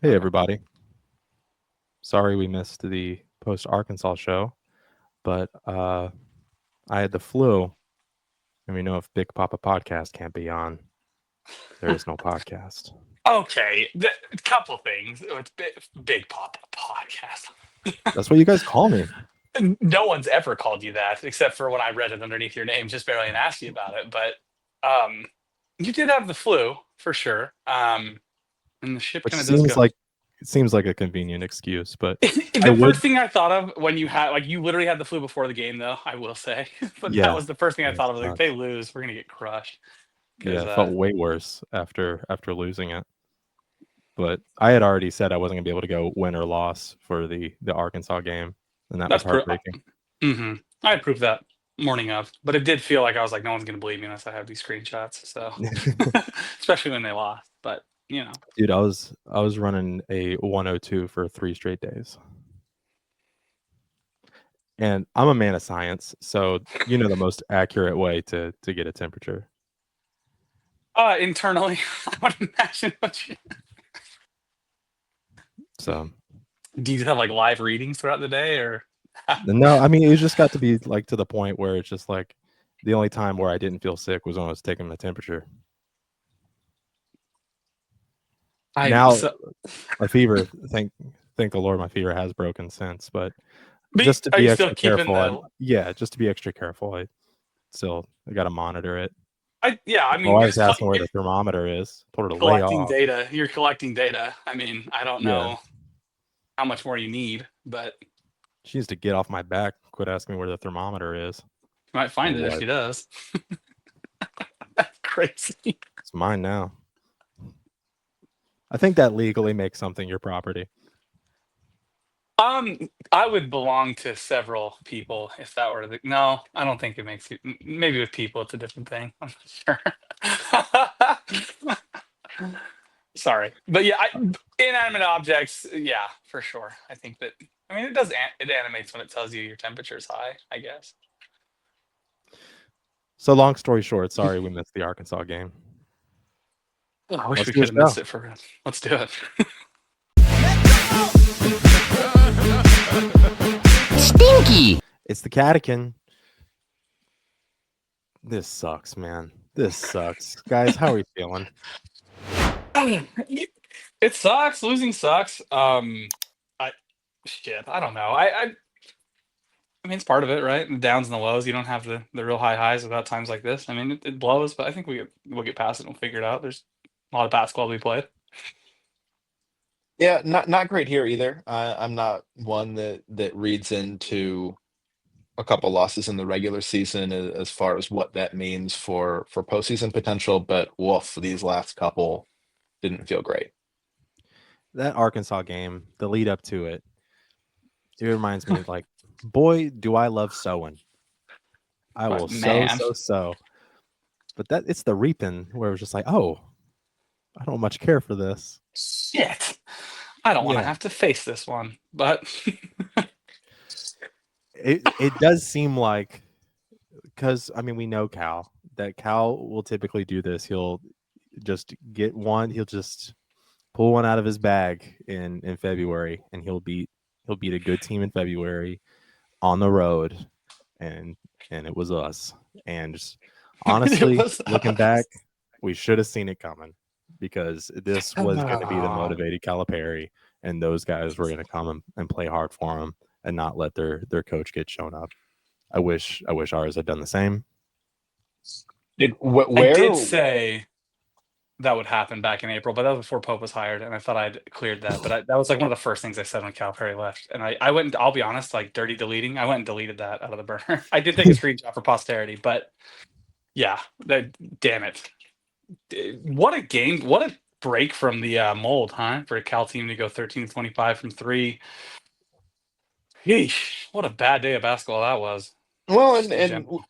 Hey, everybody. Sorry we missed the post-Arkansas show, but I had the flu, and we know if Big Papa Podcast can't be on, there is no podcast. Okay, a couple things. It's Big Papa podcast. That's what you guys call me. No one's ever called you that except for when I read it underneath your name, just barely and asked you about it. But um, you did have the flu for sure. And the ship Which kind of does seems go. like it seems like a convenient excuse, but I The would, first thing I thought of when you had, like, you literally had the flu before the game, though, I will say. But that yeah, was the first thing I yeah, it thought of. Like, if they sucks. lose, we're gonna get crushed. Yeah, Because it felt way worse after losing it. But I had already said I wasn't gonna be able to go win or loss for the Arkansas game, and that was that's heartbreaking. I approved that morning of, but it did feel like I was like, no one's gonna believe me unless I have these screenshots. So, especially when they lost, but Dude, I was running a 102 for 3 straight days. And I'm a man of science, so you know the most accurate way to get a temperature. internally, I would imagine. So Do you have like live readings throughout the day, or no, I mean it just got to be like to the point where it's just like the only time where I didn't feel sick was when I was taking my temperature. I Now so my fever, thank the Lord, my fever has broken since. But but just to are be you still extra keeping careful, the? just to be extra careful, I got to monitor it. I My mean, wife's asking where the thermometer is. Told her to lay collecting off. data. You're collecting data. I mean, I don't Yeah, know how much more you need, but she needs to get off my back. Quit asking me where the thermometer is. you might My find it if wife, she does. Crazy. it's mine now. I think that legally makes something your property. I would belong to several people if that were the. No, I don't think it makes you. Maybe with people, it's a different thing. I'm not sure. Sorry, but yeah, inanimate objects. Yeah, for sure. I think that. I mean, it does. It animates when it tells you your temperature's high, I guess. So long story short, sorry we missed the Arkansas game. I wish Let's we do a could have missed show. it for real. Let's do it. Stinky. It's the Catechin. This sucks, man. This sucks. Guys, how are you feeling? It sucks. Losing sucks. I shit. I don't know. I mean, it's part of it, right? The downs and the lows. You don't have the real high highs without times like this. I mean, it blows, but I think we'll get past it and we'll figure it out. There's a lot of basketball to be played. Yeah, not great here either. I'm not one that reads into a couple losses in the regular season as far as what that means for postseason potential, but woof, these last couple didn't feel great. That Arkansas game, the lead up to it, it reminds me like, boy, do I love sowing. I will But man, sow. But that it's the reaping where it was just like, oh, I don't much care for this. shit. I don't want to Yeah. have to face this one, but It does seem like, because I mean we know Cal will typically do this. He'll just he'll just pull one out of his bag in February, and he'll beat a good team in February on the road, and it was us. And just, it honestly, was. looking back, we should have seen it coming, because this was going to be the Ah. motivated Calipari, and those guys were going to come and play hard for him and not let their coach get shown up. I wish ours had done the same. I Where did say that would happen back in April, but that was before Pope was hired, and I thought I'd cleared that. But that was like one of the first things I said when Calipari left, and I went. I'll be honest, like dirty deleting. I went and deleted that out of the burner. I did take a screenshot for posterity, but yeah, damn it, what a game! What a break from the mold, huh? For a Cal team to go 13-25 from three. Yeesh, what a bad day of basketball that was. well, Just in and general.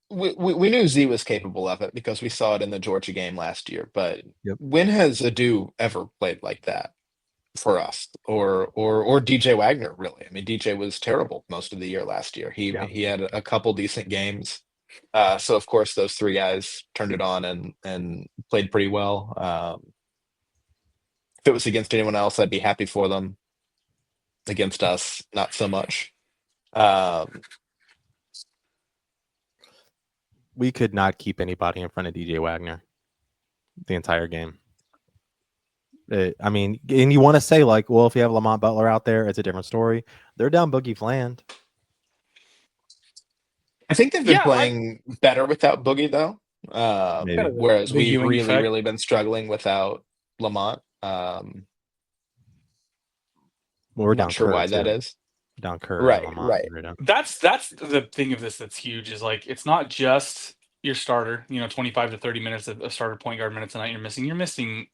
we knew Z was capable of it because we saw it in the Georgia game last year. But Yep. when has Adu ever played like that for us, or DJ Wagner really? I mean, DJ was terrible most of the year last year. He Yeah. he had a couple decent games. So of course those three guys turned it on and played pretty well. If it was against anyone else, I'd be happy for them. Against us, not so much. We could not keep anybody in front of DJ Wagner the entire game. I mean, and you want to say like, well, if you have Lamont Butler out there, it's a different story. They're down Boogie Fland. I think they've been playing better without Boogie, though. Whereas the we've Ewing really, effect. really been struggling without Lamont. Well, we're I'm down not sure Kerr, why too. that is. Down Kerr. Right, and Lamont. right. That's the thing of this that's huge is like it's not just your starter, 25 to 30 minutes of starter point guard minutes a night you're missing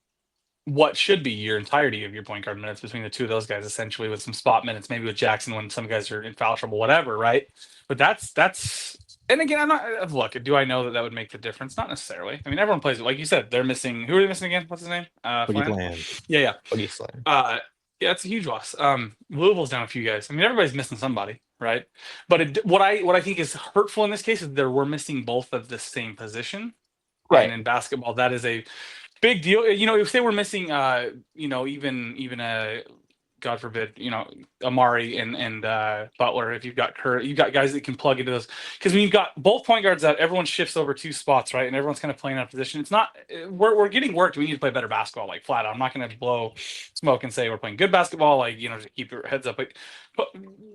what should be your entirety of your point guard minutes between the two of those guys, essentially, with some spot minutes, maybe with Jackson when some guys are in foul trouble, whatever, right? But that's and again, I'm not look, do I know that would make the difference? Not necessarily. I mean, everyone plays it. Like you said, they're missing who are they missing again? What's his name? Boogie Flan? Fland. Yeah. Boogie Fland. Yeah, it's a huge loss. Louisville's down a few guys. I mean, everybody's missing somebody, right? But what I think is hurtful in this case is that we're missing both of the same position. Right. And in basketball, that is a big deal. If they were missing, even God forbid, Amari and Butler. If you've got Kerr, you've got guys that can plug into those. Because when you've got both point guards out, everyone shifts over two spots, right? And everyone's kind of playing out of position. It's not we're getting worked. We need to play better basketball, like flat out. I'm not going to blow smoke and say we're playing good basketball, like to keep your heads up. But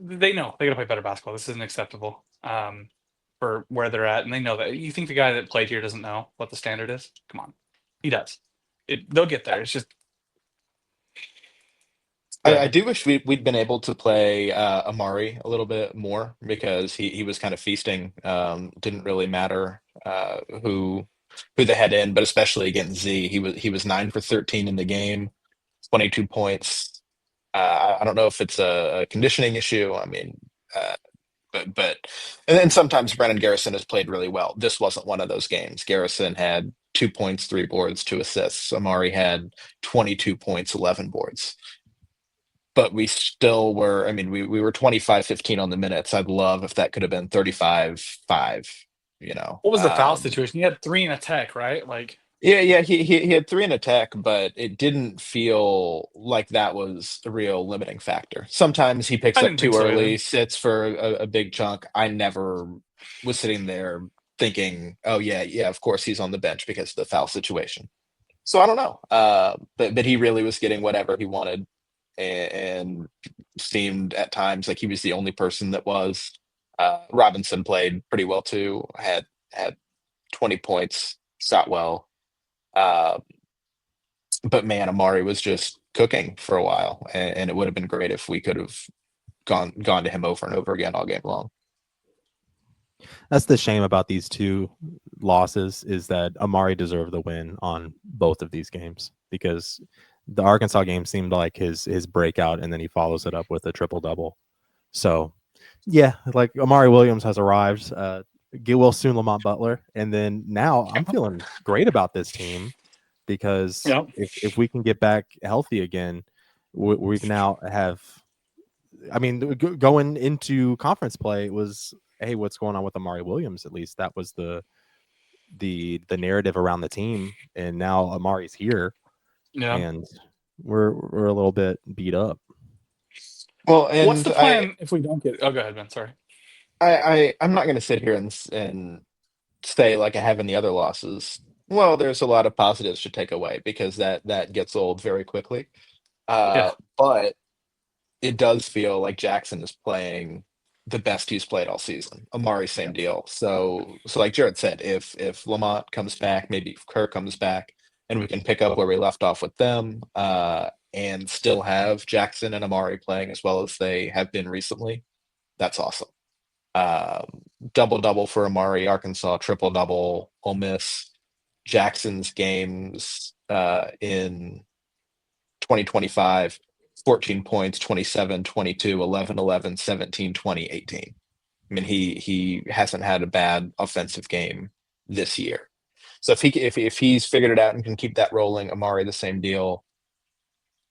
they know they got to play better basketball. This isn't acceptable for where they're at, and they know that. You think the guy that played here doesn't know what the standard is? Come on, he does. They'll get there. It's just. I do wish we'd been able to play Amari a little bit more because he was kind of feasting. Didn't really matter who they had in, but especially against Z, he was 9 for 13 in the game, 22 points. I don't know if it's a conditioning issue. I mean, but and then sometimes Brennan Garrison has played really well. This wasn't one of those games. Garrison had 2 points, 3 boards, 2 assists. Amari had 22 points, 11 boards. But we still were, I mean, we were 25-15 on the minutes. I'd love if that could have been 35-5, What was the foul situation? He had 3 in attack, right? Like, yeah, he had 3 in attack, but it didn't feel like that was a real limiting factor. Sometimes he picks I up didn't too think so early, either. sits for a big chunk. I never was sitting there thinking, oh yeah, of course he's on the bench because of the foul situation. So I don't know. But he really was getting whatever he wanted and seemed at times like he was the only person that was. Robinson played pretty well too. Had 20 points, shot well. But man, Amari was just cooking for a while, and it would have been great if we could have gone to him over and over again all game long. That's the shame about these two losses is that Amari deserved the win on both of these games because the Arkansas game seemed like his breakout, and then he follows it up with a triple-double. So, yeah, like Amari Williams has arrived. Get well soon, Lamont Butler. And then now I'm feeling great about this team because if we can get back healthy again, we've now have – I mean, going into conference play was – hey, what's going on with Amari Williams? At least that was the narrative around the team, and now Amari's here, and we're a little bit beat up. Well, and what's the plan if we don't get it? Oh, go ahead, Ben. Sorry. I'm not going to sit here and say like I have in the other losses. Well, there's a lot of positives to take away because that gets old very quickly. But it does feel like Jackson is playing the best he's played all season. Amari, same deal. So like Jared said, if Lamont comes back, maybe if Kerr comes back, and we can pick up where we left off with them, and still have Jackson and Amari playing as well as they have been recently, that's awesome. Double for Amari, Arkansas, triple-double, Ole Miss. Jackson's games in 2025, 14 points, 27, 22, 11, 11, 17, 20, 18. I mean, he hasn't had a bad offensive game this year. So if he's figured it out and can keep that rolling, Amari, the same deal.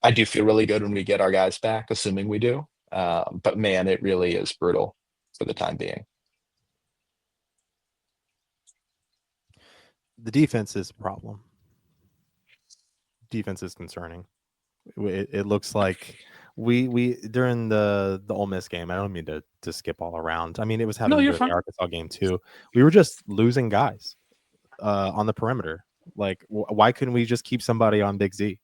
I do feel really good when we get our guys back, assuming we do. But man, it really is brutal for the time being. The defense is a problem. Defense is concerning. It looks like we during the Ole Miss game. I don't mean to skip all around. I mean, it was No, happening you're during the fine. Arkansas game too. We were just losing guys on the perimeter. Like, why couldn't we just keep somebody on Big Z?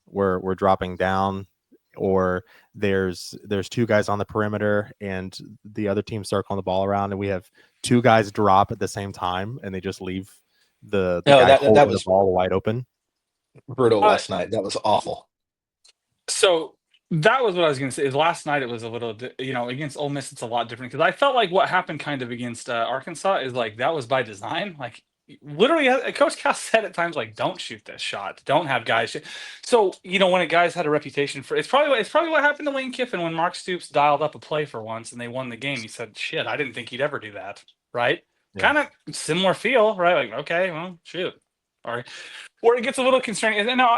We're dropping down, or there's two guys on the perimeter, and the other team circling the ball around, and we have two guys drop at the same time, and they just leave the No, guy that holding the was ball wide open. brutal Uh, last night. That was awful. So that was what I was going to say. Is last night it was a little, against Ole Miss, it's a lot different because I felt like what happened kind of against Arkansas is like that was by design. Like literally, Coach Cal said at times like, "Don't shoot this shot. Don't have guys." So when a guy's had a reputation for, it's probably what happened to Lane Kiffin when Mark Stoops dialed up a play for once and they won the game. He said, "Shit, I didn't think he'd ever do that." Right? Yeah. Kind of similar feel, right? Like, okay, well, shoot. All right. Where it gets a little concerning. And now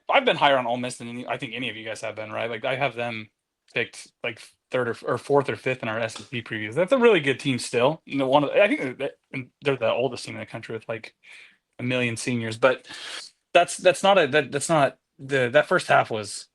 I've been higher on Ole Miss than I think any of you guys have been, right? Like I have them picked like third or fourth or fifth in our S&P previews. That's a really good team still. I think they're the oldest team in the country with like 1 million seniors. But that's not that first half was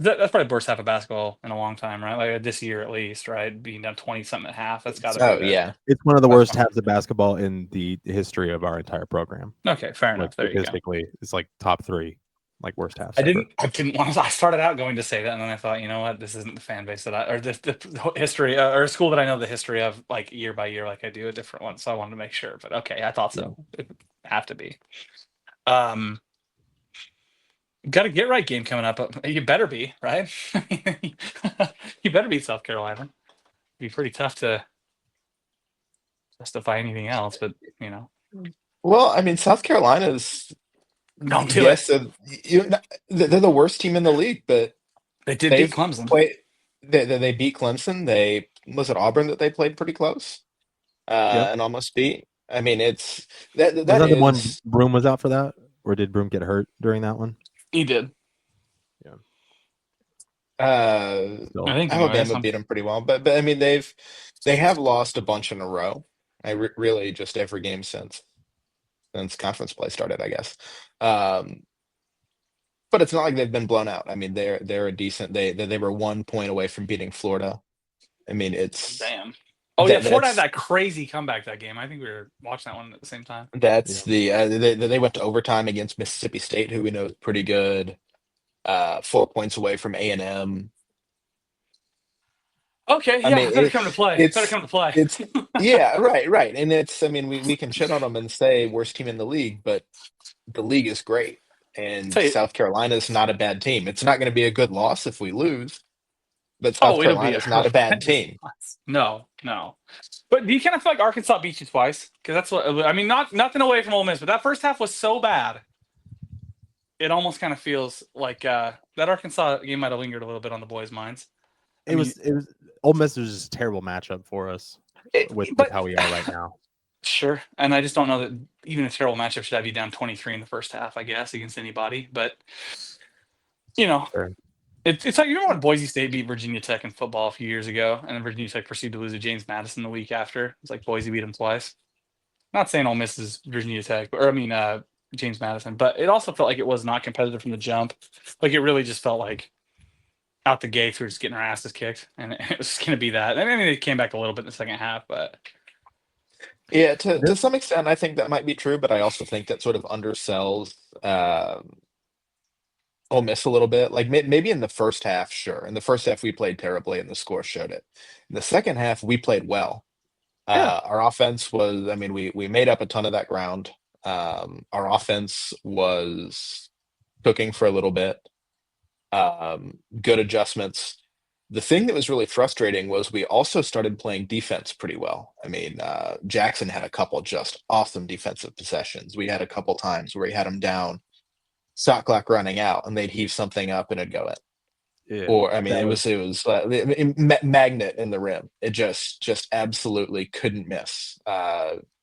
that's probably the worst half of basketball in a long time, right? Like this year at least, right? Being down 20 something at half. That's got to be Oh the yeah. It's one of the That's worst fine. halves of basketball in the history of our entire program. Okay, fair Like enough. There you go. statistically, it's like top 3, like worst halves I ever. didn't want to. I started out going to say that, and then I thought, you know what, this isn't the fan base or the history or a school that I know the history of like year by year, like I do a different one. So I wanted to make sure. But okay, I thought so. It would have to be. Got a get right game coming up. You better be right. You better beat South Carolina. It'd be pretty tough to justify anything else, but Well, I mean, South Carolina's don't do yes, it. they're the worst team in the league, but They did beat they've Clemson. played. They beat Clemson. They was it Auburn that they played pretty close, Yep. and almost beat. I mean, it's Was that that the one is. Broom was out for that, or did Broom get hurt during that one? He did. Yeah. Uh, I think. Anyways, Alabama beat them pretty well, but I mean they have lost a bunch in a row. Really just every game since conference play started, I guess. Um, but it's not like they've been blown out. I mean, they're a decent. They were 1 point away from beating Florida. I mean, it's damn. Oh yeah, Florida had that's that crazy comeback that game. I think we were watching that one at the same time. that's the they went to overtime against Mississippi State, who we know is pretty good. 4 points away from A&M. Okay, I yeah, mean, better come to play. Better it's come to play. it's yeah, right. And it's I mean, we can shit on them and say worst team in the league, but the league is great, and Tell you, South Carolina is not a bad team. It's not going to be a good loss if we lose, but South it'll be Carolina a is not a bad horrendous team. loss. No. But do you kind of feel like Arkansas beat you twice? Because that's what I mean. Nothing away from Ole Miss, but that first half was so bad. It almost kind of feels like that Arkansas game might have lingered a little bit on the boys' minds. It was Ole Miss was just a terrible matchup for us with how we are right now. Sure, and I just don't know that even a terrible matchup should have you down 23 in the first half, I guess, against anybody. But Sure. it's like, you remember when Boise State beat Virginia Tech in football a few years ago, and then Virginia Tech proceeded to lose to James Madison the week after. It's like Boise beat them twice. Not saying Ole Miss is Virginia Tech, James Madison, but it also felt like it was not competitive from the jump. Like it really just felt like out the gates we were just getting our asses kicked, and it was going to be that. I mean, it came back a little bit in the second half, but Yeah, to some extent, I think that might be true, but I also think that sort of undersells Ole Miss a little bit. Like maybe in the first half, sure. In the first half, we played terribly, and the score showed it. In the second half, we played well. Yeah. Our offense was, I mean, we made up a ton of that ground. Our offense was cooking for a little bit. Good adjustments. The thing that was really frustrating was we also started playing defense pretty well. I mean, Jackson had a couple just awesome defensive possessions. We had a couple times where he had them down, shot clock running out, and they'd heave something up and it'd go in. Yeah. Or I mean, it was magnet in the rim. It just absolutely couldn't miss.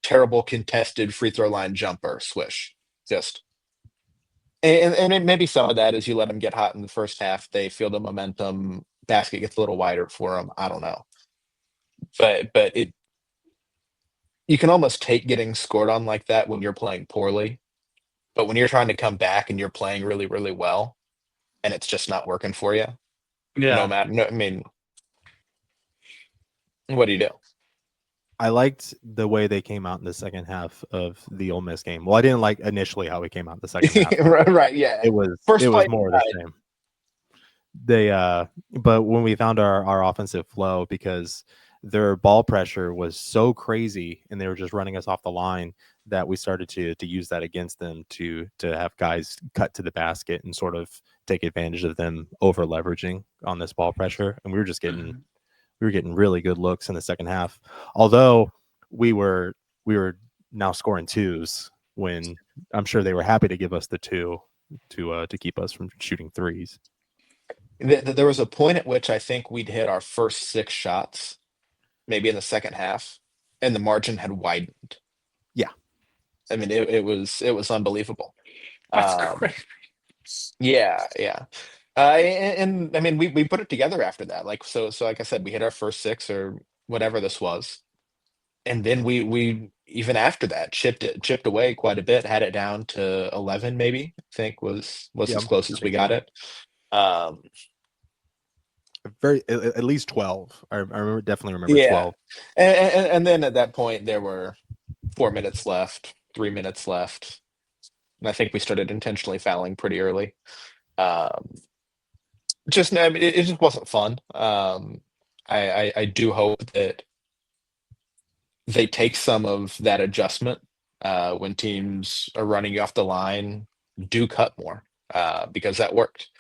Terrible contested free throw line jumper swish. Just and it, maybe some of that is you let them get hot in the first half. They feel the momentum. Basket gets a little wider for them. I don't know, but you can almost take getting scored on like that when you're playing poorly. But when you're trying to come back and you're playing really, really well, and it's just not working for you. Yeah. No matter, no, I mean, what do you do? I liked the way they came out in the second half of the Ole Miss game. Well, I didn't like initially how we came out in the second half. Right, yeah. It was First play more of the same. They but when we found our offensive flow, because their ball pressure was so crazy and they were just running us off the line, that we started to use that against them, to have guys cut to the basket and sort of take advantage of them over leveraging on this ball pressure. And we were just getting really good looks in the second half. Although we were now scoring twos, when I'm sure they were happy to give us the two to keep us from shooting threes. There was a point at which I think we'd hit our first 6 shots, maybe in the second half, and the margin had widened. Yeah. I mean, it was unbelievable. That's great. Yeah. And I mean, we put it together after that. Like, so like I said, we hit our first 6 or whatever this was, and then we even after that chipped away quite a bit, had it down to 11, maybe, I think was Yeah, as close as we got it. At least 12. I definitely remember Yeah. 12. And then at that point there were 4 minutes left, 3 minutes left, and I think we started intentionally fouling pretty early. I mean, it just wasn't fun. I do hope that they take some of that adjustment when teams are running you off the line, do cut more, because that worked.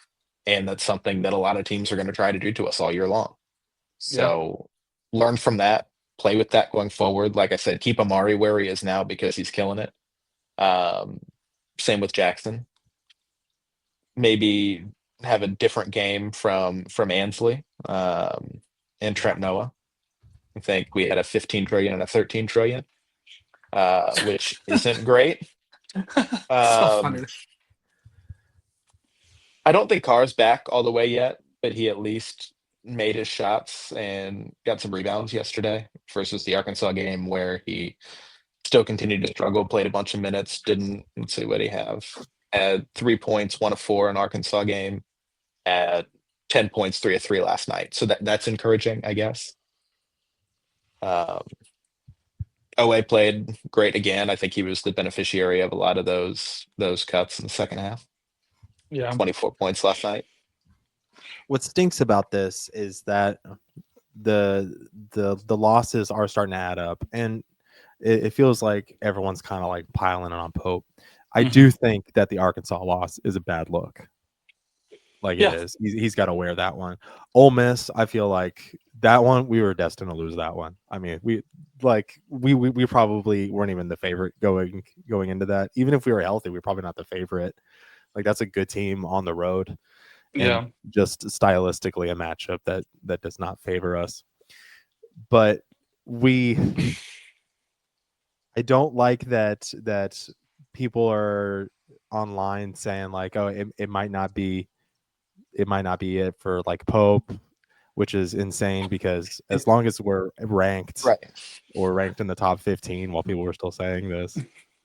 And that's something that a lot of teams are going to try to do to us all year long. So learn from that, play with that going forward. Like I said, keep Amari where he is now because he's killing it. Same with Jackson. Maybe have a different game from Ansley and Trent Noah. I think we had a 15 trillion and a 13 trillion, which isn't great. So funny. I don't think Carr's back all the way yet, but he at least made his shots and got some rebounds yesterday versus the Arkansas game where he still continued to struggle, played a bunch of minutes, let's see what he have. Had 3 points, 1 of 4 in Arkansas game, had 10 points, 3 of 3 last night. So that's encouraging, I guess. OA played great again. I think he was the beneficiary of a lot of those cuts in the second half. Yeah. 24 points last night. What stinks about this is that the losses are starting to add up, and it feels like everyone's kind of like piling it on Pope. I do think that the Arkansas loss is a bad look. Like, it is. He's got to wear that one. Ole Miss, I feel like that one we were destined to lose that one. I mean, we probably weren't even the favorite going into that. Even if we were healthy, we're probably not the favorite. Like, that's a good team on the road. And just stylistically a matchup that does not favor us. But I don't like that people are online saying like, oh, it might not be it for like Pope, which is insane, because as long as we're ranked, or ranked in the top 15, while people were still saying this,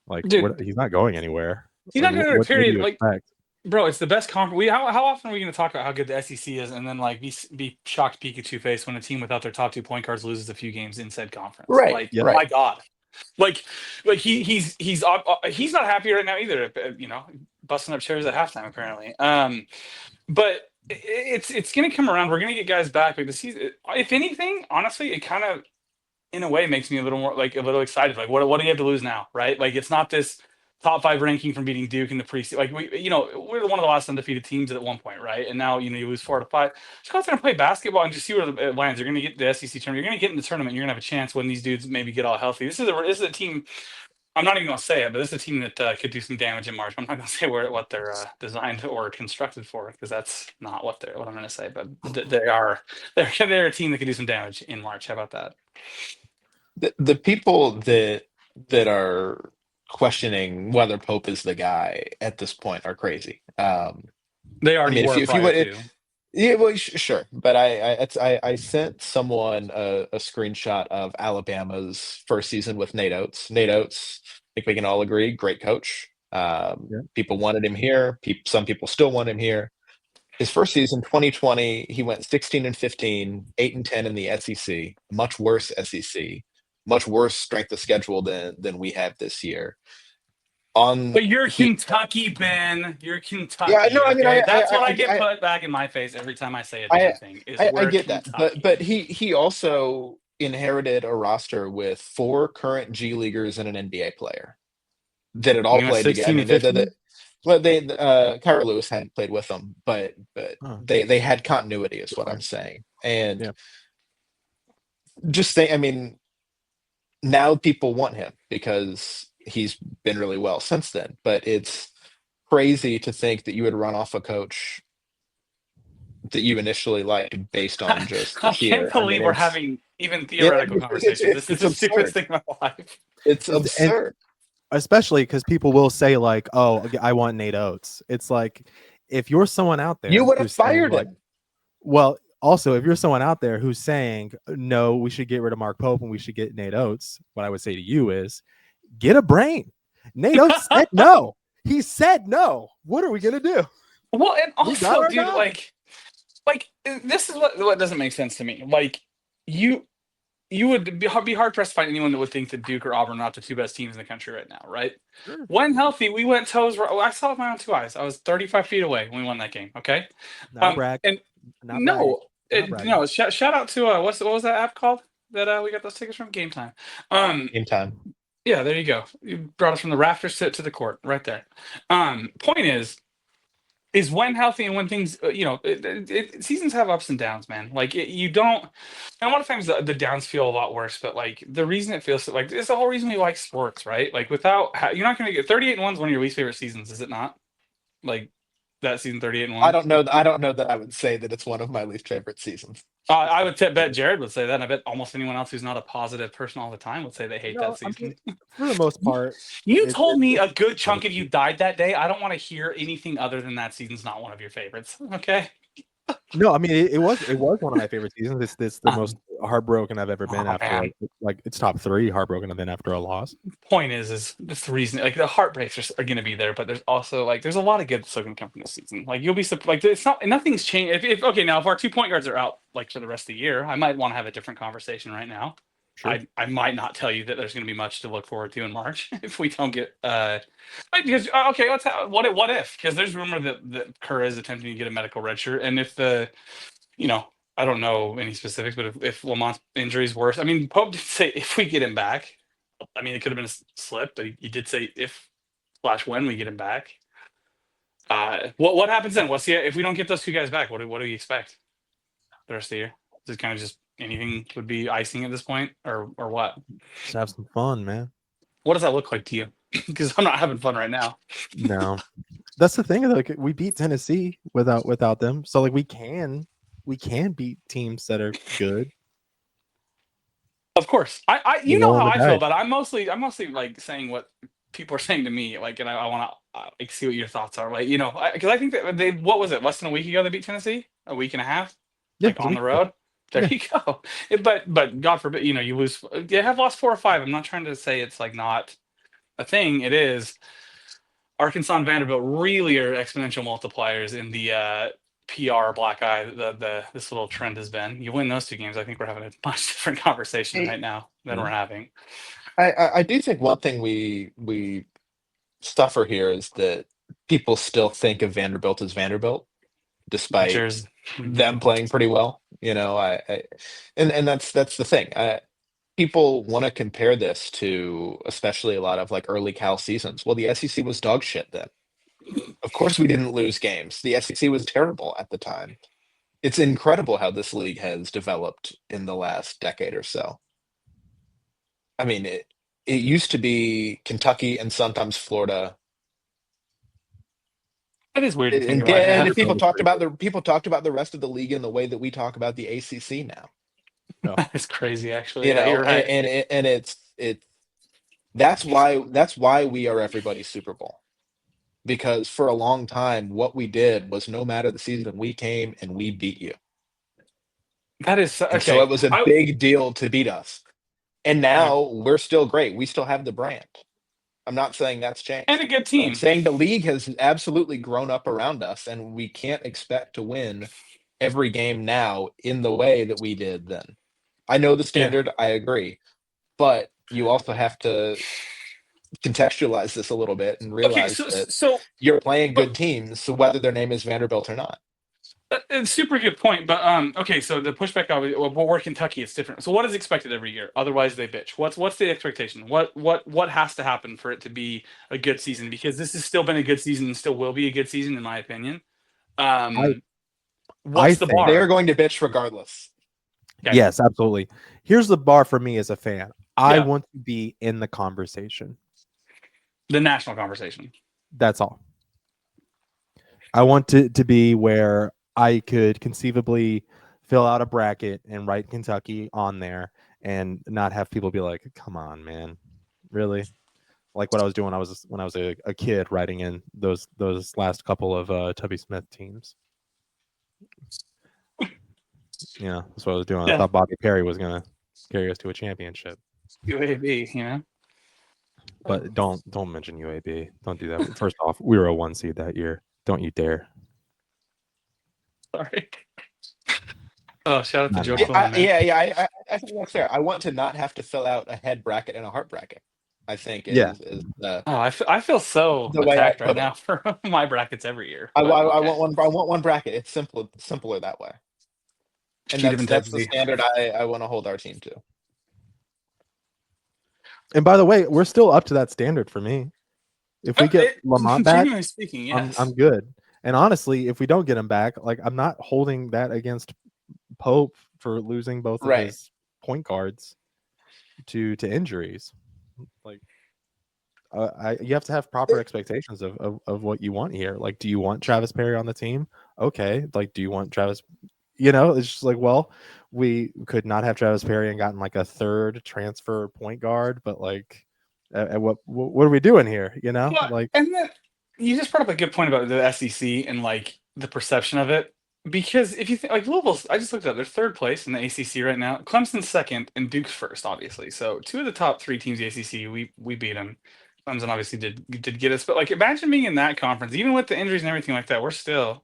like, dude, he's not going anywhere. He's not going to, period. Like, expect? Bro, it's the best conference. How often are we going to talk about how good the SEC is, and then like be shocked Pikachu face when a team without their top 2 point guards loses a few games in said conference? Right. Like, oh my God. Like he's not happy right now either. You know, busting up chairs at halftime apparently. But it's going to come around. We're going to get guys back. Like, the season, if anything, honestly, it kind of in a way makes me a little excited. Like, what do you have to lose now, right? Like, it's not this top 5 ranking from beating Duke in the preseason. Like, we're one of the last undefeated teams at one point, right? And now, you lose 4 to 5. Just go out there and play basketball and just see where it lands. You're going to get the SEC tournament. You're going to get in the tournament. You're going to have a chance when these dudes maybe get all healthy. This is a team. I'm not even going to say it, but this is a team that could do some damage in March. I'm not going to say what they're designed or constructed for, because that's not what I'm going to say. But they're a team that could do some damage in March. How about that? The people that are questioning whether Pope is the guy at this point are crazy. They already were prior to. Yeah, well, sure, but I sent someone a screenshot of Alabama's first season with Nate Oates. Nate Oates, I think we can all agree, great coach. People wanted him here. Some people still want him here. His first season, 2020, he went 16-15, 8-10 in the SEC, much worse SEC, much worse strength of schedule than we have this year. But you're Kentucky, Ben. You're Kentucky. Yeah, no, I mean, okay? That's what I get put back in my face every time I say a damn thing. I get Kentucky. that, but he also inherited a roster with 4 current G Leaguers and an NBA player that had all played together. I mean, Kyra Lewis hadn't played with them, but they had continuity, is what I'm saying. And just think, I mean, now people want him because he's been really well since then. But it's crazy to think that you would run off a coach that you initially liked based on just I can't believe we're having even theoretical conversations. This is the stupidest thing in my life. It's absurd. Especially because people will say like, "Oh, I want Nate Oates." It's like if you're someone out there, you would have fired him. Well, also if you're someone out there who's saying, "No, we should get rid of Mark Pope and we should get Nate Oates," what I would say to you is, get a brain. Nate Oates said no. He said no. What are we gonna do? Well, and also, dude, like this is what doesn't make sense to me. Like you would be hard pressed to find anyone that would think that Duke or Auburn are not the 2 best teams in the country right now, right? Sure. When healthy, we went toes. I saw it with my own 2 eyes. I was 35 feet away when we won that game. Okay, not brag. And not no, no. Shout out to what was that app called that we got those tickets from? Game Time. Game Time. Yeah, there you go. You brought us from the rafters to the court, right there. Point is when healthy and when things, seasons have ups and downs, man. Like you don't, and a lot of times the downs feel a lot worse, but like the reason it feels like it's the whole reason we like sports, right? Like you're not going to get 38-1 is one of your least favorite seasons, is it not? Like that season 38-1. I don't know that I would say that it's one of my least favorite seasons. I would bet Jared would say that, and I bet almost anyone else who's not a positive person all the time would say they hate that season. I mean, for the most part. You told me a good chunk of you died that day. I don't want to hear anything other than that season's not one of your favorites. Okay. No, I mean it was one of my favorite seasons. It's the most heartbroken I've ever been after like it's top 3 heartbroken I've been after a loss. Point is that's the reason. Like the heartbreaks are going to be there, but there's also like there's a lot of good still going to come from this season. Like you'll be like it's not nothing's changed. If okay, now if our 2 point guards are out like for the rest of the year, I might want to have a different conversation right now. Sure. I might not tell you that there's going to be much to look forward to in March if we don't get because okay, what if, because there's rumor that Kerr is attempting to get a medical redshirt, and if I don't know any specifics, but if Lamont's injury is worse, I mean Pope did say if we get him back, I mean it could have been a slip, but he did say if/when we get him back. What happens then? If we don't get those 2 guys back, what do we expect the rest of the year? Is it kind of just anything would be icing at this point, or what? Just have some fun, man. What does that look like to you? Because I'm not having fun right now. No, that's the thing. Like we beat Tennessee without them, so like we can beat teams that are good. Of course, I you know how I feel about it. I'm mostly like saying what people are saying to me, like, and I want to see what your thoughts are, like, because I think that what was it, less than a week ago they beat Tennessee, a week and a half, like on the road. There you go. But God forbid, you lose. They have lost 4 or 5. I'm not trying to say it's like not a thing. It is. Arkansas and Vanderbilt really are exponential multipliers in the PR black eye. This little trend has been. You win those 2 games, I think we're having a much different conversation right now than we're having. I do think one thing we suffer here is that people still think of Vanderbilt as Vanderbilt, despite them playing pretty well. And that's the thing. People want to compare this to especially a lot of like early Cal seasons. Well, the SEC was dog shit then. Of course we didn't lose games. The SEC was terrible at the time. It's incredible how this league has developed in the last decade or so. I mean, it used to be Kentucky and sometimes Florida. That is weird. And people talked about the rest of the league in the way that we talk about the ACC now. No. It's crazy, actually. You're right. And it's that's why we are everybody's Super Bowl, because for a long time what we did was no matter the season, we came and we beat you. That is okay. And so it was a big deal to beat us, and now we're still great. We still have the brand. I'm not saying that's changed. And a good I'm team. saying the league has absolutely grown up around us, and we can't expect to win every game now in the way that we did then. I know the standard, I agree, but you also have to contextualize this a little bit and realize that you're playing good teams, so whether their name is Vanderbilt or not. It's a super good point, but okay. So the pushback, well, we're Kentucky. It's different. So what is expected every year? Otherwise, they bitch. What's the expectation? What has to happen for it to be a good season? Because this has still been a good season and still will be a good season, in my opinion. What's the bar? They are going to bitch regardless. Okay. Yes, absolutely. Here's the bar for me as a fan. I want to be in the conversation. The national conversation. That's all. I want it to be where I could conceivably fill out a bracket and write Kentucky on there and not have people be like, come on, man. Really? Like what I was doing when I was a kid writing in those last couple of Tubby Smith teams. Yeah, that's what I was doing. I thought Bobby Perry was going to carry us to a championship. UAB, you know? But don't mention UAB. Don't do that. First off, we were a 1 seed that year. Don't you dare. Sorry. Oh, shout out to Joe. I think that's fair. I want to not have to fill out a head bracket and a heart bracket. I think I feel so attacked right now for my brackets every year. I want one bracket. It's simpler that way. And that's the standard I want to hold our team to. And by the way, we're still up to that standard for me. If we get Lamont back, speaking, yes. I'm good. And honestly, if we don't get him back, like I'm not holding that against Pope for losing both of his point guards to injuries. Like, you have to have proper expectations of what you want here. Like, do you want Travis Perry on the team? Okay. Like, do you want Travis? You know, it's just like, well, we could not have Travis Perry and gotten like a third transfer point guard, but like, what are we doing here? You know, and then you just brought up a good point about the SEC and like the perception of it. Because if you think like Louisville's, I just looked up, they're third place in the ACC right now. Clemson's second, and Duke's first, obviously. So 2 of the top 3 teams in the ACC, we beat them. Clemson obviously did get us, but like imagine being in that conference, even with the injuries and everything like that, we're still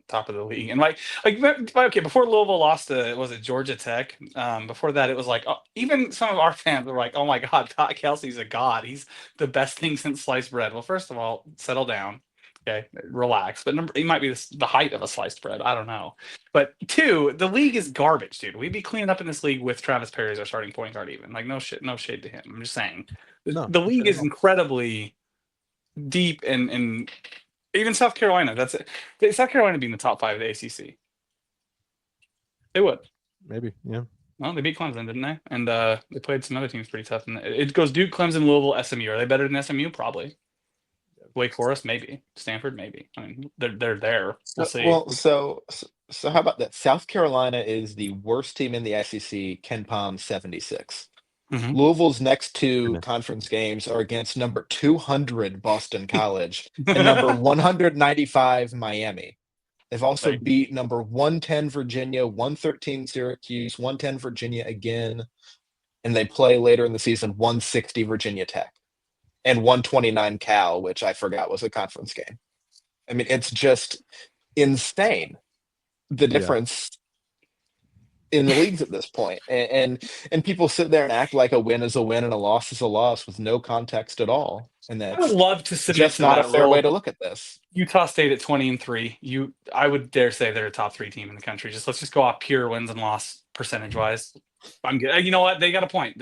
top of the league. And like okay, before Louisville lost to was it Georgia Tech? Before that, it was like even some of our fans were like, "Oh my God, Todd Kelsey's a god. He's the best thing since sliced bread." Well, first of all, settle down. Okay, relax. But he might be the height of a sliced bread. I don't know. But 2, the league is garbage, dude. We'd be cleaning up in this league with Travis Perry as our starting point guard. Even like no shade to him. I'm just saying the league is incredibly deep and even South Carolina. That's it. South Carolina being the top 5 of the ACC. They would maybe, yeah. Well, they beat Clemson, didn't they? And they played some other teams pretty tough. And it goes Duke, Clemson, Louisville, SMU. Are they better than SMU? Probably. Wake Forest, maybe. Stanford, maybe. I mean, they're there. We'll see. Well, so how about that? South Carolina is the worst team in the SEC. KenPom 76. Mm-hmm. Louisville's next 2 conference games are against number 200 Boston College and number 195 Miami. They've also beat number 110 Virginia, 113 Syracuse, 110 Virginia again, and they play later in the season 160 Virginia Tech. And 129 Cal, which I forgot was a conference game. I mean, it's just insane the difference in the leagues at this point. And people sit there and act like a win is a win and a loss is a loss with no context at all. And that's I would love to submit just not a fair way to look at this. Utah State at 20-3. I would dare say they're a top 3 team in the country. Let's just go off pure wins and loss percentage wise. I'm good. You know what? They got a point.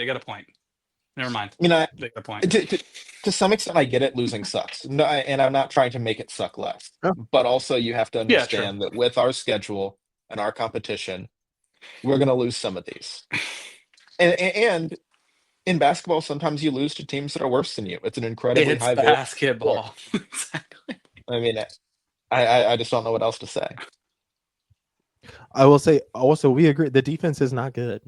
Never mind. You know, they got a point. To some extent, I get it. Losing sucks. No, and I'm not trying to make it suck less. Oh. But also, you have to understand that with our schedule and our competition, we're going to lose some of these. And in basketball, sometimes you lose to teams that are worse than you. It's an incredibly high basketball. Exactly. I mean, I just don't know what else to say. I will say also, we agree the defense is not good.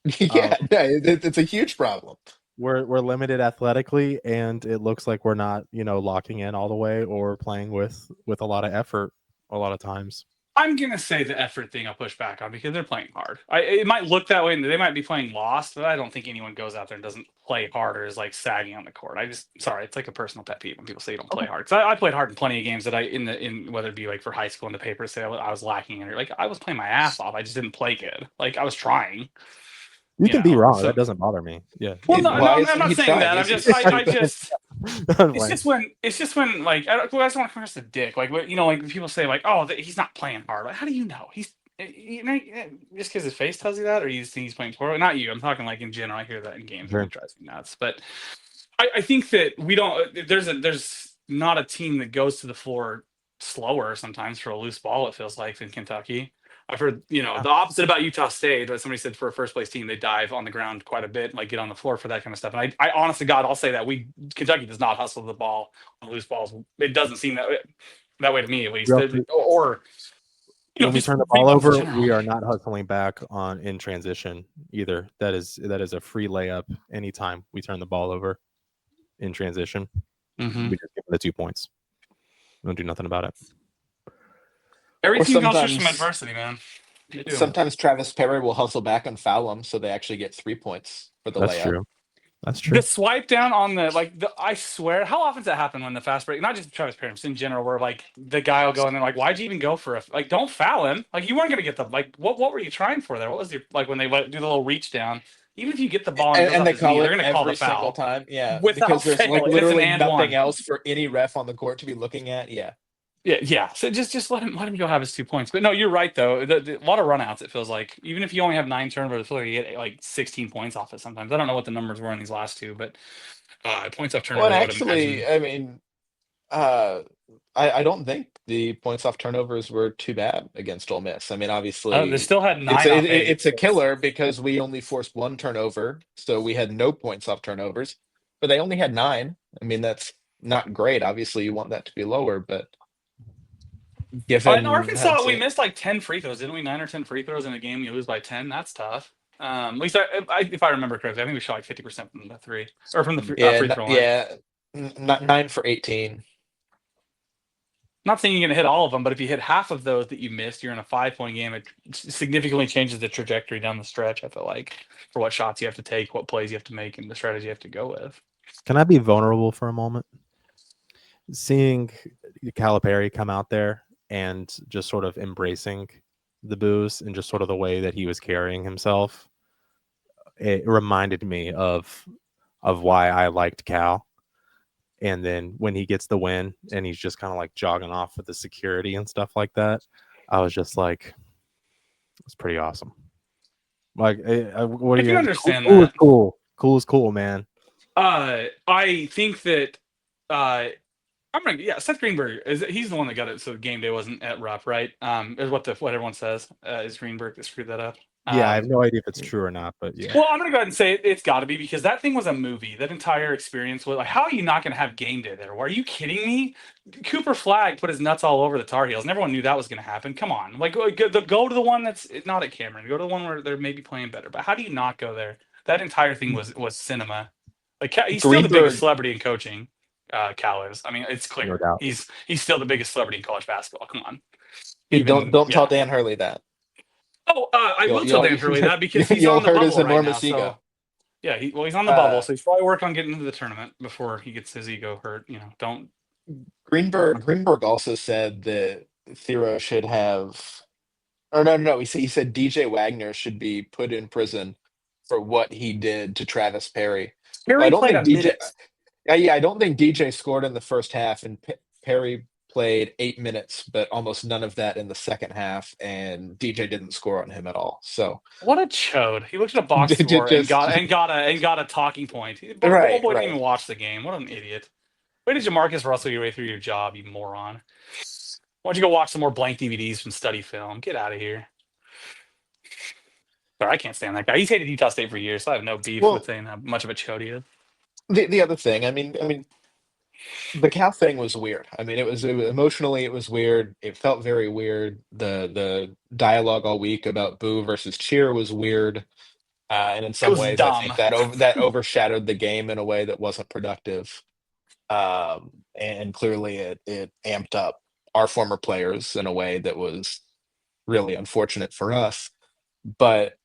It's a huge problem. We're limited athletically, and it looks like we're not, locking in all the way or playing with a lot of effort a lot of times. I'm gonna say the effort thing I'll push back on because they're playing hard. It might look that way, and they might be playing lost, but I don't think anyone goes out there and doesn't play hard or is like sagging on the court. Sorry, it's like a personal pet peeve when people say you don't play hard. So I played hard in plenty of games that in whether it be like for high school in the paper say I was lacking in it. Like I was playing my ass off. I just didn't play good. Like I was trying. You can be wrong. So, That doesn't bother me. Yeah. Well, no, Why I'm isn't not he saying trying? that. It's just when like I don't want to come across the dick. Like you know, like people say like, oh, he's not playing hard. Like, how do you know just because his face tells you that, or you just think he's playing poorly? Not you. I'm talking like in general. I hear that in games. Sure. It drives me nuts. But I think that we don't. There's not a team that goes to the floor slower sometimes for a loose ball. It feels like in Kentucky. I've heard, the opposite about Utah State, but somebody said for a first place team, they dive on the ground quite a bit, like get on the floor for that kind of stuff. And I honest to God, I'll say that Kentucky does not hustle the ball on loose balls. It doesn't seem that way to me, at least. Or when we turn the ball over, we are not hustling back in transition either. That is a free layup anytime we turn the ball over in transition. Mm-hmm. We just give them the 2 points. We don't do nothing about it. Everything comes from adversity, man. Sometimes Travis Perry will hustle back and foul them, so they actually get 3 points for the layup. That's true. The swipe down on I swear, how often does that happen when the fast break? Not just Travis Perry, just in general, where like the guy will go in there like, why'd you even go for don't foul him? Like you weren't gonna get what were you trying for there? What was your when they do the little reach down? Even if you get the ball and they call they're gonna call the every foul single time, yeah, without because there's fail. literally nothing else for any ref on the court to be looking at. Yeah. So just let him go have his 2 points. But no, you're right though. A lot of runouts. It feels like even if you only have 9 turnovers, it feels like you get like 16 points off it sometimes. I don't know what the numbers were in these last two, but points off turnover. Well, actually, I mean, I don't think the points off turnovers were too bad against Ole Miss. I mean, obviously, they still had 9. It's a killer because we only forced 1 turnover, so we had no points off turnovers. But they only had 9. I mean, that's not great. Obviously, you want that to be lower, but. In Arkansas, we missed like 10 free throws, didn't we? 9 or 10 free throws in a game. You lose by 10. That's tough. At least if I remember correctly, I think we shot like 50% from the three or from the free throw line. Yeah, 9 for 18. Not saying you're going to hit all of them, but if you hit half of those that you missed, you're in a 5-point game. It significantly changes the trajectory down the stretch. I feel like for what shots you have to take, what plays you have to make, and the strategy you have to go with. Can I be vulnerable for a moment? Seeing Calipari come out there and just sort of embracing the booze and just sort of the way that he was carrying himself, it reminded me of why I liked Cal. And then when he gets the win and he's just kind of like jogging off with the security and stuff like that, I was just like, it's pretty awesome. Like, what do you understand? Cool is cool. Cool is cool, man. I think that Seth Greenberg he's the one that got it, so game day wasn't at Rupp, right? Is what everyone says is Greenberg that screwed that up. Yeah, I have no idea if it's true or not, but yeah. Well, I'm gonna go ahead and say it's got to be because that thing was a movie. That entire experience was like, how are you not gonna have game day there? Are you kidding me? Cooper Flagg put his nuts all over the Tar Heels, and everyone knew that was gonna happen. Come on, like go to the one that's not at Cameron. Go to the one where they're maybe playing better. But how do you not go there? That entire thing was cinema. Like he's still the biggest celebrity in coaching. Cal is. I mean, it's clear. No He's still the biggest celebrity in college basketball. Come on. Don't tell Dan Hurley that. Oh, I will tell Dan Hurley that because he's on the bubble his enormous right now. Ego. So, yeah, he's on the bubble, so he's probably working on getting into the tournament before he gets his ego hurt. Don't. Greenberg also said that Thero should have, or no. He said DJ Wagner should be put in prison for what he did to Travis Perry. Perry played a minute. I don't think DJ scored in the first half, and Perry played 8 minutes, but almost none of that in the second half, and DJ didn't score on him at all. So what a chode! He looked at a box score and got a talking point. Boy didn't even watch the game. What an idiot! Why did Jamarcus Russell your way through your job, you moron? Why don't you go watch some more blank DVDs from study film? Get out of here! Sorry, I can't stand that guy. He's hated Utah State for years, so I have no beef with saying how much of a chode he is. The other thing, I mean, the Cal thing was weird. I mean, it was emotionally, it was weird. It felt very weird. The dialogue all week about boo versus cheer was weird, and in some ways, dumb. I think that overshadowed the game in a way that wasn't productive. And clearly, it amped up our former players in a way that was really unfortunate for us. But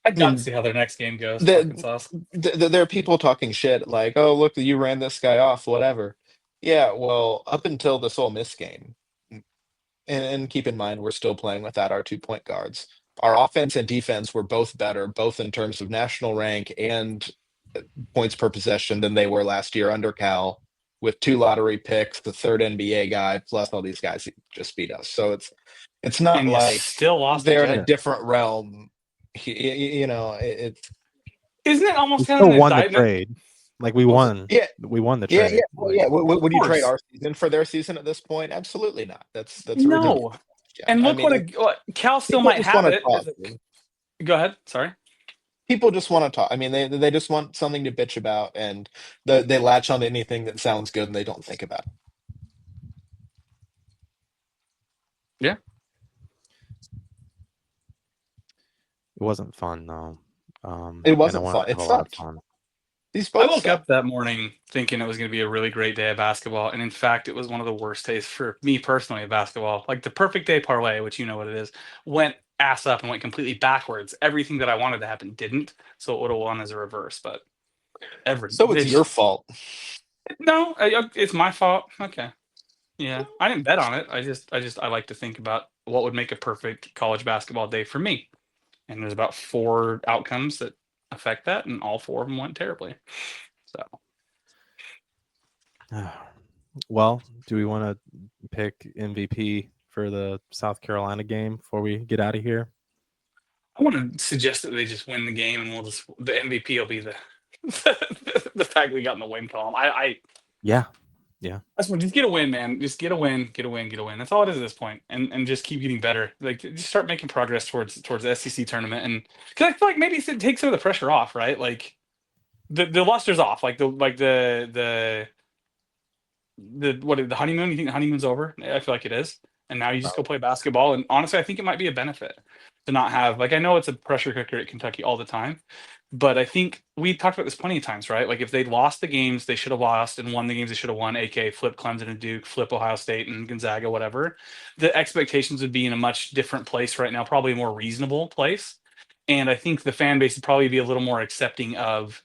I'd got to see how their next game goes. the, Arkansas. there are people talking shit like, "Oh, look, you ran this guy off," whatever. Yeah, well, up until this Ole Miss game, and keep in mind we're still playing without our 2-point guards. Our offense and defense were both better, both in terms of national rank and points per possession than they were last year under Cal, with 2 lottery picks, the 3rd NBA guy, plus all these guys who just beat us. So it's not And you like still lost they're to in a Jet. different realm. It's Isn't it We almost kind still of an won the indictment? trade. Like we Was won. yeah, We won the yeah, trade. well, Like, yeah. Would you trade course. our season for their season at this point? Absolutely not. That's a ridiculous No. question. And I look mean, what Cal still people might just have want to it. talk. Go ahead. Sorry. People just want to talk. I mean, they just want something to bitch about, and they latch on to anything that sounds good, and they don't think about it. Yeah. it wasn't fun though. It And I wasn't wanted fun. to It have a lot of sucked. fun. These I both woke suck. up that morning thinking it was going to be a really great day of basketball. And in fact, it was one of the worst days for me personally of basketball. Like the perfect day parlay, which you know what it is, went ass up and went completely backwards. Everything that I wanted to happen didn't. So it would have won as a reverse. But So it's your fault. no, it's my fault. Okay. Yeah. I didn't bet on it. I like to think about what would make a perfect college basketball day for me. And there's about 4 outcomes that affect that. And all 4 of them went terribly. So. Well, do we want to pick MVP for the South Carolina game before we get out of here? I want to suggest that they just win the game, and the MVP will be the the fact we got in the win column. Yeah. That's what, just get a win, man. Just get a win, get a win, get a win. That's all it is at this point, and just keep getting better. Like just start making progress towards the SEC tournament, and because I feel like maybe it takes some of the pressure off, right? Like the luster's off, like the the honeymoon. You think the honeymoon's over? I feel like it is, and now you just go play basketball. And honestly, I think it might be a benefit to not have, like, I know it's a pressure cooker at Kentucky all the time, but I think we talked about this plenty of times, right? Like if they'd lost the games they should have lost and won the games they should have won, aka flip Clemson and Duke, flip Ohio State and Gonzaga, whatever, the expectations would be in a much different place right now, probably a more reasonable place. And I think the fan base would probably be a little more accepting of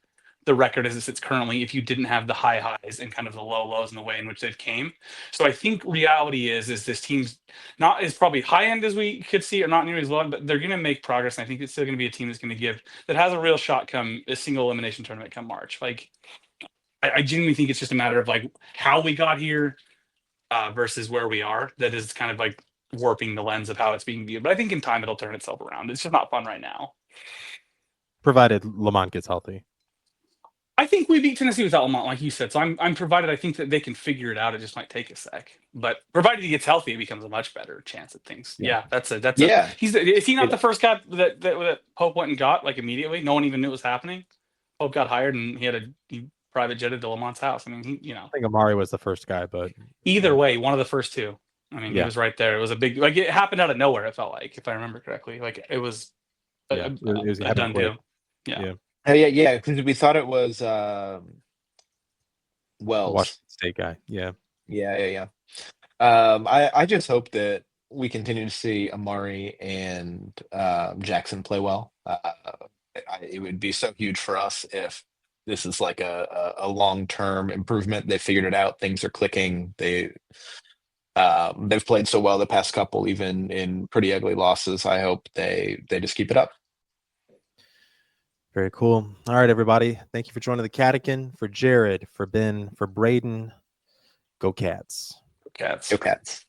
the record as it sits currently if you didn't have the high highs and kind of the low lows in the way in which they've came. So I think reality is this team's not as probably high end as we could see, or not nearly as low, but they're going to make progress. And I think it's still going to be a team that's going to give, that has a real shot come a single elimination tournament come March. Like I genuinely think it's just a matter of like how we got here versus where we are. That is kind of like warping the lens of how it's being viewed. But I think in time it'll turn itself around. It's just not fun right now. Provided Lamont gets healthy. I think we beat Tennessee without Lamont, like you said. So I'm provided. I think that they can figure it out. It just might take a sec, but provided he gets healthy, it becomes a much better chance at things. Yeah, that's a. Yeah. Is he not the first guy that Pope went and got like immediately? No one even knew it was happening. Pope got hired and he private jetted to Lamont's house. I mean, I think Amari was the first guy, but either way, one of the first 2. I mean, he Yeah. was right there. It was a big, like, it happened out of nowhere. It felt like, if I remember correctly, like it was it was a happened done quick. deal. Yeah. Yeah, because we thought it was Wells. Washington State guy. Yeah. Yeah. I just hope that we continue to see Amari and Jackson play well. It would be so huge for us if this is like a long-term improvement. They figured it out. Things are clicking. They've played so well the past couple, even in pretty ugly losses. I hope they just keep it up. Very cool. All right, everybody. Thank you for joining the Catechin. For Jared, for Ben, for Braden, go Cats. Cats. Go Cats.